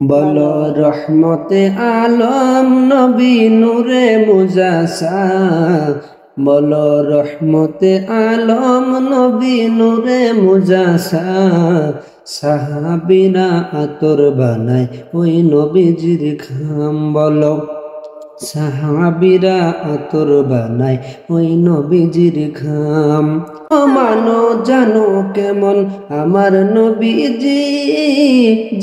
বলো রহমতে আলম নবী নূরে মুজাসসাম, বলো রহমতে আলম নবী নূরে মুজাসসাম। সাহাবীরা আতর বানায় ওই নবীজির ঘাম, বলো সাহাবীরা আতর বানায় ওই নবীজির ঘাম। মানো জানো কেমন আমার নবীজি,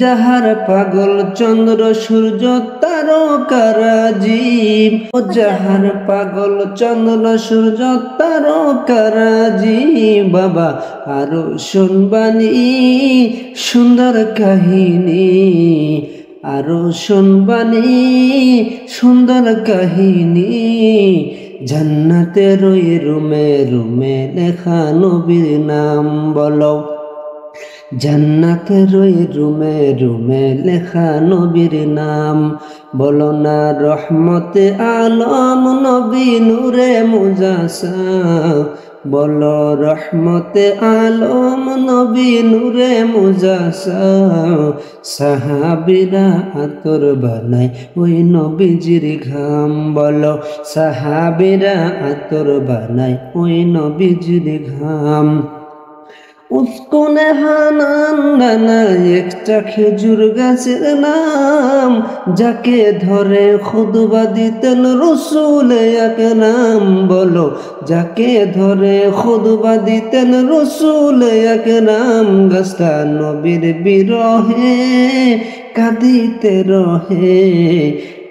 যাহার পাগল চন্দ্র সূর্য তারকারাজি। ও যাহার পাগল চন্দ্র সূর্য তারকারাজি। বাবা আরো শুনবানি সুন্দর কাহিনী, আরো শুনবানি সুন্দর কাহিনী। জান্নাতের ওই রুমে রুমে লেখা নবীর নাম, বলো জান্নাতের ওই রুমে রুমে লেখা নবীর নাম। বলো না রহমতে আলম নবী নূরে মুজাসসাম, বলো রহমতে আলম নবী নূরে মুজাসসাম। সাহাবীরা আতর বানায় ওই নবীজির ঘাম, বলো সাহাবীরা আতর বানায় ওই নবীজির ঘাম। উস্কনে হানান নানা একটা খেজুর গাছের নাম, যাকে ধরে খুতবা দিতেন রসুল আকরাম। বলো যাকে ধরে খুতবা দিতেন রসুল আকরাম। গাছটা নবীর বিরহে কাঁদিতে রহে,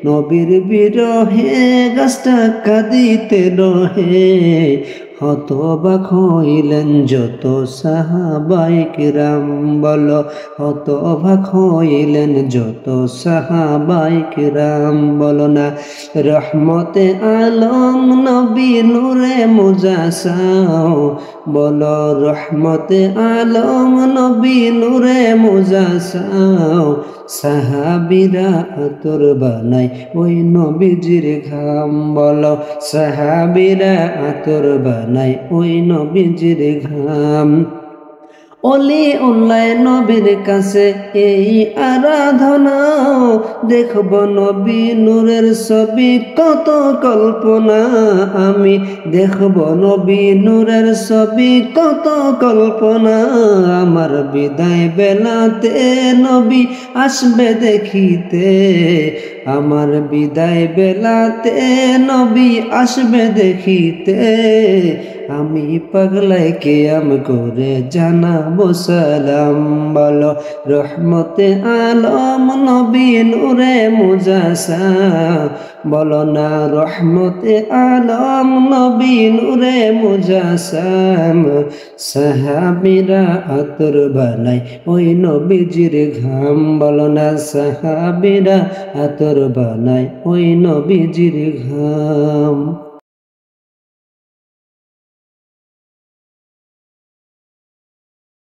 নবীর বিরহে গাছটা কাঁদিতে রহে। হতবাক হইলেন যত সাহাবায়ে কেরাম, বলো হতবাক হইলেন যত সাহাবায়ে কেরাম। বলো না রহমতে আলম নবী নূরে মুজাসসাম, বলো রহমতে আলম নবী নূরে মুজাসসাম। সাহাবীরা আতর বানায় ওই নবীজির ঘাম, বলো সাহাবীরা আতর বানায় ওই নবীজির ঘাম। অলি উল্লায় নবীর কাছে এই আরাধনা, দেখব নবী নূরের ছবি কত কল্পনা। আমি দেখব নবী নূরের ছবি কত কল্পনা। আমার বিদায় বেলাতে নবী আসবে দেখিতে, আমার বিদায় বেলাতে নবী আসবে দেখিতে। আমি পাগলায় কিয়াম করে জানাবো সালাম, বলো রহমতে আলম নবী নূরে মুজাসসাম। বলো না রহমতে আলম নবী নূরে মুজাসসাম। সাহাবীরা আতর বানায় ওই নবীজির ঘাম, বলো না সাহাবীরা আতর বানায় ওই নবীজির ঘাম।